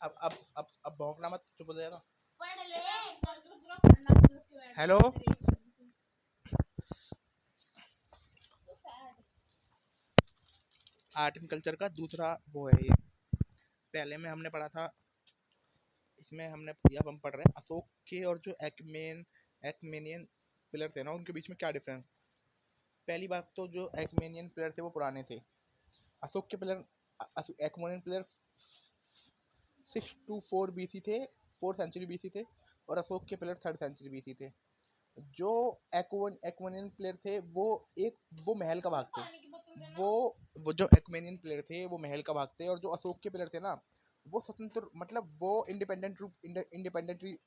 अब भौंकना मत, चुप हो जाएगा। हेलो। आर्ट एंड कल्चर का दूसरा वो है ये। पहले में हमने पढ़ा था, इसमें हमने, अब हम पढ़ रहे हैं अशोक के और जो एक्मेनियन पिलर थे ना, उनके बीच में क्या डिफरेंस। पहली बात तो जो एक्मेनियन पिलर थे वो पुराने थे। अशोक के पिलर, एक्मेनियन पिलर 624 BC थे, 4th century BC थे। और अशोक के पिलर 3rd century BC थे। जो एक्मेनियन प्लेयर थे वो एक, वो महल का भाग थे। वो वो जो एक्मेनियन प्लेयर थे वो महल का भाग थे, और जो अशोक के प्लेयर थे ना, वो स्वतंत्र, मतलब वो इंडिपेंडेंट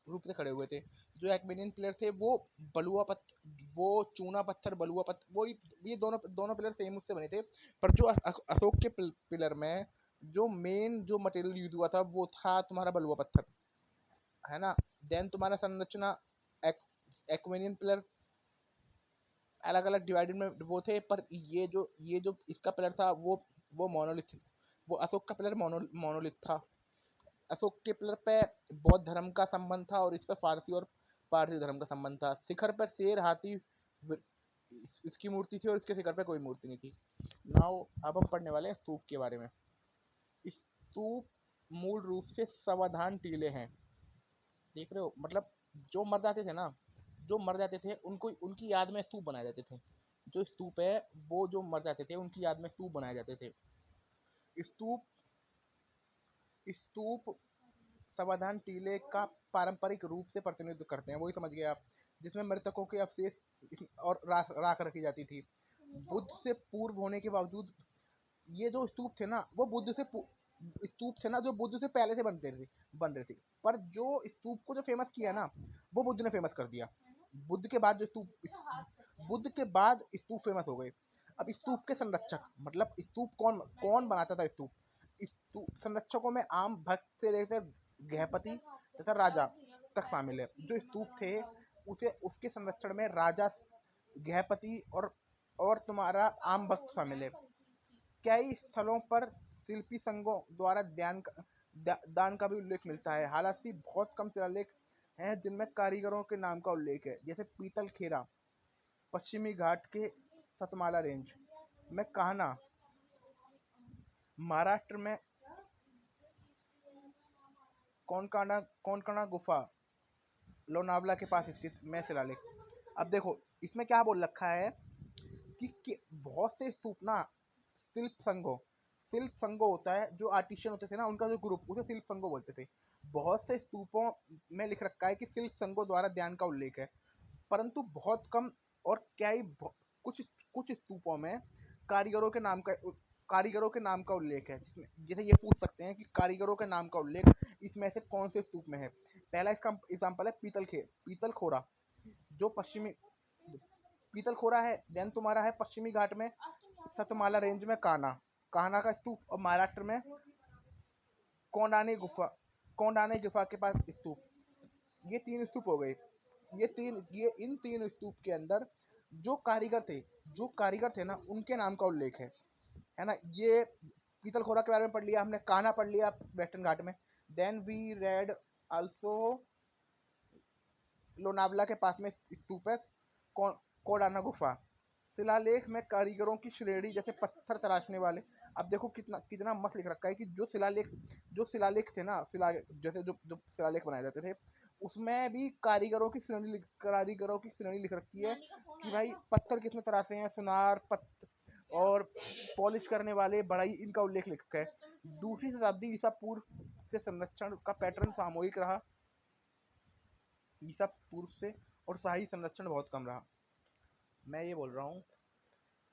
रूप से खड़े हुए थे। जो एक्मेनियन प्लेयर थे वो बलुआ पत्थर, वो चूना पत्थर, बलुआ पत्थर, वो ये दोनों दोनों प्लेयर सेम उससे बने थे। पर जो अशोक के पिलर में जो मेन जो मटेरियल यूज हुआ था वो था तुम्हारा बलुआ पत्थर, है ना। देन तुम्हारा संरचना, एक्वेनियन पिलर अलग अलग डिवाइडेड में वो थे। पर ये जो इसका पिलर था वो मोनोलिथ, वो अशोक का पिलर मोनोलिथ था। अशोक के पिलर पे बौद्ध धर्म का संबंध था, और इस पे फारसी और पारसी धर्म का संबंध था। शिखर पर शेर, हाथी, इसकी मूर्ति थी, और इसके शिखर पे कोई मूर्ति नहीं थी। नाउ अब हम पढ़ने वाले हैं स्तूप के बारे में। स्तूप मूल रूप से समाधान टीले हैं, देख रहे हो, मतलब जो मर जाते थे ना, जो मर जाते थे उनको, उनकी याद में स्तूप बनाए जाते थे। जो स्तूप है वो जो मर जाते थे उनकी याद में स्तूप बनाए जाते थे। स्तूप स्तूप समाधान टीले का पारंपरिक रूप से प्रतिनिधित्व करते हैं, वही समझ गए आप, जिसमें मृतकों के अवशेष और राख रखी जाती थी। बुद्ध से पूर्व होने के बावजूद ये जो स्तूप थे ना, वो स्तूप थे ना जो बुद्ध से पहले से बन रहे थे। पर जो स्तूप को जो फेमस किया ना, वो बुद्ध ने फेमस कर दिया। बुद्ध के बाद जो स्तूप बुद्ध के बाद स्तूप फेमस हो गए। अब स्तूप के संरक्षक, मतलब स्तूप कौन कौन बनाता था स्तूप। स्तूप संरक्षकों में आम भक्त से लेकर गृहपति तथा राजा तक शामिल है। जो स्तूप थे उसे, उसके संरक्षण में राजा, गृहपति और तुम्हारा आम भक्त शामिल है। कई स्थलों पर शिल्पी संघों द्वारा दान का भी उल्लेख मिलता है। हालांकि बहुत कम शिलालेख हैं जिनमें कारीगरों के नाम का उल्लेख है, जैसे पीतल खेरा पश्चिमी घाट के सतमाला रेंज में, कान्हा महाराष्ट्र में, कोनकाना गुफा लोनावला के पास स्थित में शिलालेख। अब देखो इसमें क्या बोल रखा है कि बहुत से स्तूप ना शिल्प संघो होता है, जो आर्टिशियन होते थे ना, उनका जो ग्रुप, उसे शिल्प संघो बोलते थे। बहुत से स्तूपों में लिख रखा है कि शिल्प संघों द्वारा ध्यान का उल्लेख है, परंतु बहुत कम। और क्या ही कुछ कुछ स्तूपों में कारीगरों के नाम का कारीगरों के नाम का उल्लेख है, जिसमें जैसे ये पूछ सकते हैं कि कारीगरों के नाम का उल्लेख इसमें से कौन से स्तूप में है। पहला इसका एग्जाम्पल है पीतल खोरा, जो पश्चिमी पीतल खोरा है। देन तुम्हारा है पश्चिमी घाट में सतमाला रेंज में कान्हा का स्तूप, और महाराष्ट्र में कोंडानी गुफा कोंडानी गुफा के पास स्तूप। ये तीन स्तूप हो गए। ये इन तीन स्तूप के अंदर जो कारीगर थे ना, उनके नाम का उल्लेख है ना। ये पीतल खोरा के बारे में पढ़ लिया हमने, कान्हा पढ़ लिया वेस्टर्न घाट में। Then we read also Lonavala के पास में स्तूप है कोडाना गुफा। शिलालेख में कारीगरों की श्रेणी, जैसे पत्थर तराशने वाले। अब देखो कितना कितना मस्त लिख रखा है कि जो शिलालेख थे ना, जैसे जो जो शिलालेख बनाए जाते थे, उसमें भी कारीगरों की श्रेणी लिख रखी है कि भाई पत्थर किसमें तराशे हैं, सुनार पत्थर और पॉलिश करने वाले, बढ़ई, इनका उल्लेख लिखा है। 2री शताब्दी ईसा पूर्व से संरक्षण का पैटर्न सामूहिक रहा, ईसा पूर्व से, और शाही संरक्षण बहुत कम रहा। मैं ये बोल रहा हूँ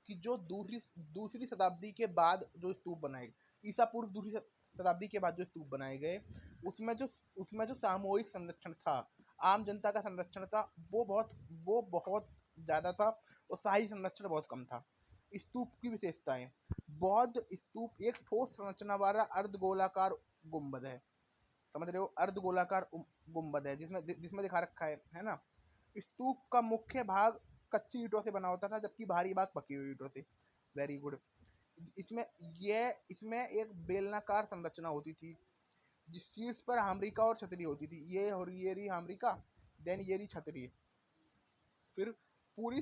कि जो दूसरी शताब्दी के बाद जो स्तूप बनाए गए, ईसा पूर्व 2री शताब्दी के बाद जो स्तूप बनाए गए, उसमें जो उसमें जो सामूहिक संरक्षण था, आम जनता का संरक्षण था, वो बहुत ज्यादा था, और शाही संरक्षण बहुत कम था। स्तूप की विशेषताएं। बौद्ध स्तूप एक ठोस संरचना वाला अर्धगोलाकार गुंबद है, समझ रहे हो, अर्धगोलाकार गुंबद है, जिसमें जिसमें दिखा रखा है ना। स्तूप का मुख्य भाग कच्ची ईंटों से बना होता था, जबकि भारी भाग पकी हुई ईंटों से। Very good. इसमें इसमें एक बेलनाकार संरचना होती थी, जिस शीर्ष पर हामरिका और छतरी होती थी, ये रही हामरिका, देन ये रही छतरी। फिर पूरी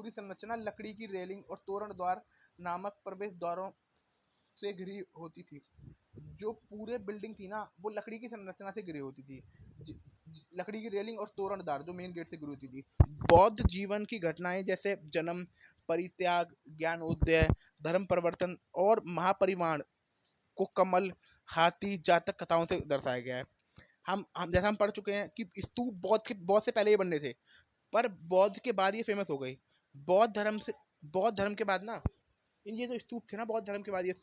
संरचना लकड़ी की रेलिंग और तोरण द्वार नामक प्रवेश द्वारों से घिरी होती थी। जो पूरे बिल्डिंग थी ना, वो लकड़ी की संरचना से घिरी होती थी। लकड़ी की रेलिंग और तोरणदार जो मेन गेट से घिरी होती थी। बौद्ध जीवन की घटनाएं जैसे जन्म, परित्याग, ज्ञानोदय, धर्म परिवर्तन और महापरिमाण को कमल, हाथी, जातक कथाओं से दर्शाया गया है। हम जैसा हम पढ़ चुके हैं कि स्तूप बौद्ध से पहले ही बनने थे, पर बौद्ध के बाद ये फेमस हो गई। बौद्ध धर्म के बाद ना, ये जो स्तूप थे ना, बौद्ध धर्म के बाद ये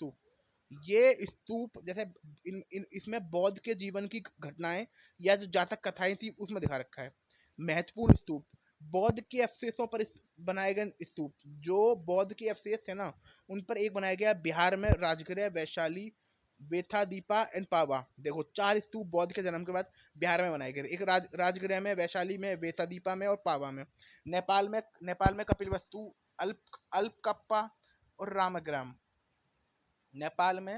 स्तूप जैसे इसमें बौद्ध के जीवन की घटनाएं या जो जातक कथाएं थी उसमें दिखा रखा है। महत्वपूर्ण स्तूप, बौद्ध के अवशेषों पर बनाए गए स्तूप। जो बौद्ध के अवशेष थे ना, उन पर एक बनाया गया बिहार में, राजगृह, वैशाली, वेथादीपा एंड पावा। देखो 4 स्तूप बौद्ध के जन्म के बाद बिहार में बनाए गए। एक राजगृह में, वैशाली में, वेथादीपा में और पावा में। नेपाल में कपिलवस्तु, अल्पकप्पा और रामग्राम। नेपाल में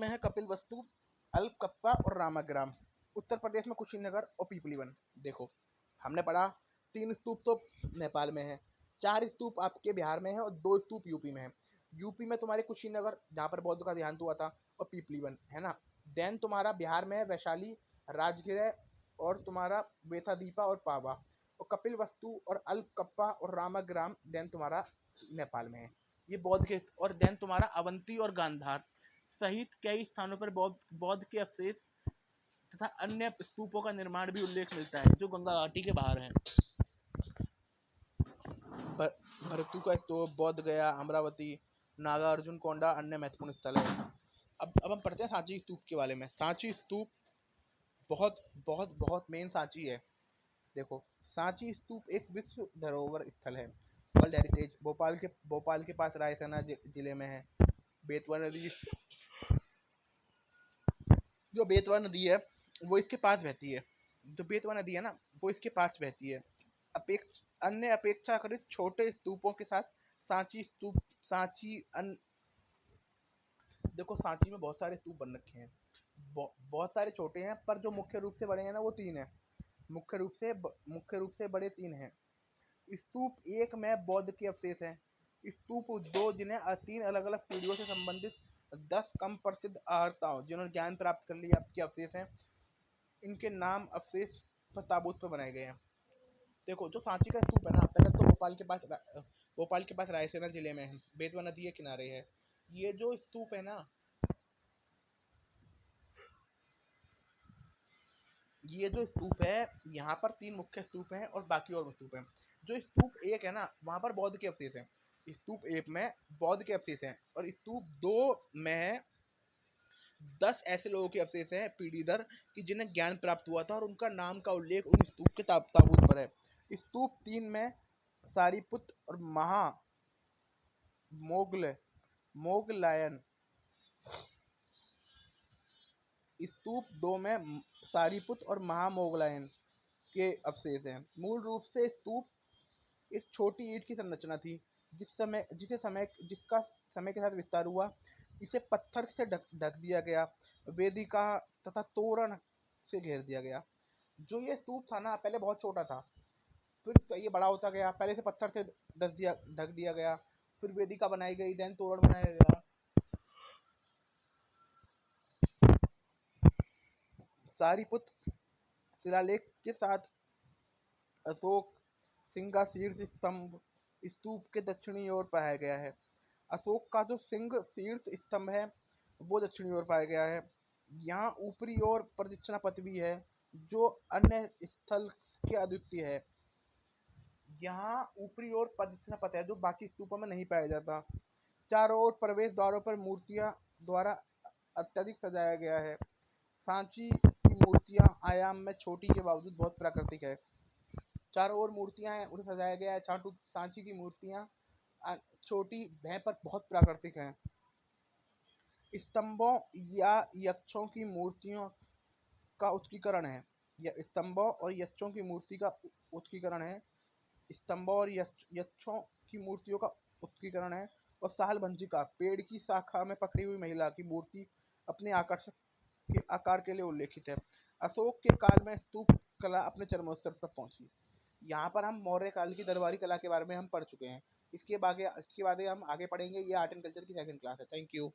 है कपिलवस्तु, अल्पकप्पा और रामाग्राम। उत्तर प्रदेश में कुशीनगर और पीपलीवन। देखो हमने पढ़ा 3 स्तूप तो नेपाल में है, 4 स्तूप आपके बिहार में है और 2 स्तूप यूपी में है। यूपी में तुम्हारे कुशीनगर जहाँ पर बौद्ध का देहांत हुआ था, और पीपलीवन है ना। देन तुम्हारा बिहार में है वैशाली, राजगृह और तुम्हारा वेथादीपा और पावा, और कपिलवस्तु और अल्पकप्पा और रामाग्राम देन तुम्हारा नेपाल में है। ये बौद्ध के। और देन तुम्हारा अवंती और गांधार सहित कई स्थानों पर बौद्ध के अवशेष तथा अन्य स्तूपों का निर्माण भी उल्लेख मिलता है, जो गंगा घाटी के बाहर है। भरतू का स्तूप, बौद्ध गया, अमरावती, नागार्जुन कोंडा अन्य महत्वपूर्ण स्थल है। अब हम पढ़ते हैं सांची स्तूप के बारे में। सांची स्तूप बहुत बहुत बहुत मेन सांची है। देखो सांची स्तूप एक विश्व धरोहर स्थल है, वर्ल्ड हेरिटेज। भोपाल के पास रायसेना जिले में है। बेतवा नदी, जो बेतवा नदी है वो इसके पास बहती है। जो बेतवा नदी है ना, वो इसके पास बहती है। अन्य अपेक्षाकृत छोटे स्तूपों के साथ सांची स्तूप सांची अन देखो सांची में बहुत सारे स्तूप बन रखे हैं। बहुत सारे छोटे हैं, पर जो मुख्य रूप से बड़े हैं ना, वो 3 हैं। मुख्य रूप से बड़े 3 हैं। स्तूप 1 में बौद्ध के अवशेष हैं। स्तूप 2 जिन्हें 3 अलग अलग पीढ़ियों से संबंधित 10 कम प्रसिद्ध आर्ताओं जिन्होंने ज्ञान प्राप्त कर लिया के अवशेष हैं। इनके नाम अवशेष पर ताबूत पर बनाए गए हैं। देखो जो सांची का स्तूप है ना, पहले तो भोपाल के पास रायसेना जिले में है, बेतवा नदी के किनारे है। ये जो स्तूप है ना, ये जो स्तूप है, यहाँ पर 3 मुख्य स्तूप हैं और बाकी और स्तूप हैं। जो स्तूप 1 है ना, वहाँ पर बौद्ध के अवशेष हैं। स्तूप 1 में बौद्ध के अवशेष हैं, और स्तूप 2 में 10 ऐसे लोगों के अवशेष हैं पीढ़ीधर कि जिन्हें ज्ञान प्राप्त हुआ था, और उनका नाम का उल्लेख उन स्तूप के ताबूत पर है। स्तूप 3 में सारीपुत्र और मोगलायन। स्तूप 2 में सारीपुत्र और महामोगलायन के अवशेष हैं। मूल रूप से स्तूप एक छोटी ईंट की संरचना थी, जिसका समय के साथ विस्तार हुआ। इसे पत्थर से ढक दिया गया, वेदिका तथा तोरण से घेर दिया गया। जो ये स्तूप था ना, पहले बहुत छोटा था, फिर इसका ये बड़ा होता गया। पहले से पत्थर से ढक दिया गया, फिर वेदिका बनाई गई, देन तोरण बनाया गया। सारीपुत्र शिलालेख के साथ अशोक सिंह का शीर्ष स्तंभ स्तूप के दक्षिणी ओर पाया गया है। अशोक का जो शीर्ष स्तंभ है, वो दक्षिणी ओर पाया गया है। यहाँ ऊपरी ओर प्रदक्षिणा पथ भी है, जो अन्य स्थल के अद्वितीय है। यहाँ ऊपरी ओर प्रदक्षिणा पथ है, जो बाकी स्तूपों में नहीं पाया जाता। चारों ओर प्रवेश द्वारों पर मूर्तियां द्वारा अत्यधिक सजाया गया है। सांची की मूर्तियां आयाम में छोटी के बावजूद बहुत प्राकृतिक है। चारों ओर मूर्तियां हैं, उन्हें सजाया गया है। सांची की मूर्तियां छोटी हैं पर बहुत प्राकृतिक हैं। स्तंभों या यक्षों की मूर्तियों का उत्कीकरण है। यह स्तंभों और यक्षों की मूर्ति का उत्कीकरण है। स्तंभों और यक्षों की मूर्तियों का उत्कीकरण है। और सालभंजिका, पेड़ की शाखा में पकड़ी हुई महिला की मूर्ति अपने आकर्षक के आकार के लिए उल्लेखित है। अशोक के काल में स्तूप कला अपने चरमोत्कर्ष तक पहुंची। यहाँ पर हम मौर्य काल की दरबारी कला के बारे में हम पढ़ चुके हैं। इसके बाद हम आगे पढ़ेंगे। ये आर्ट एंड कल्चर की सेकंड क्लास है। Thank you.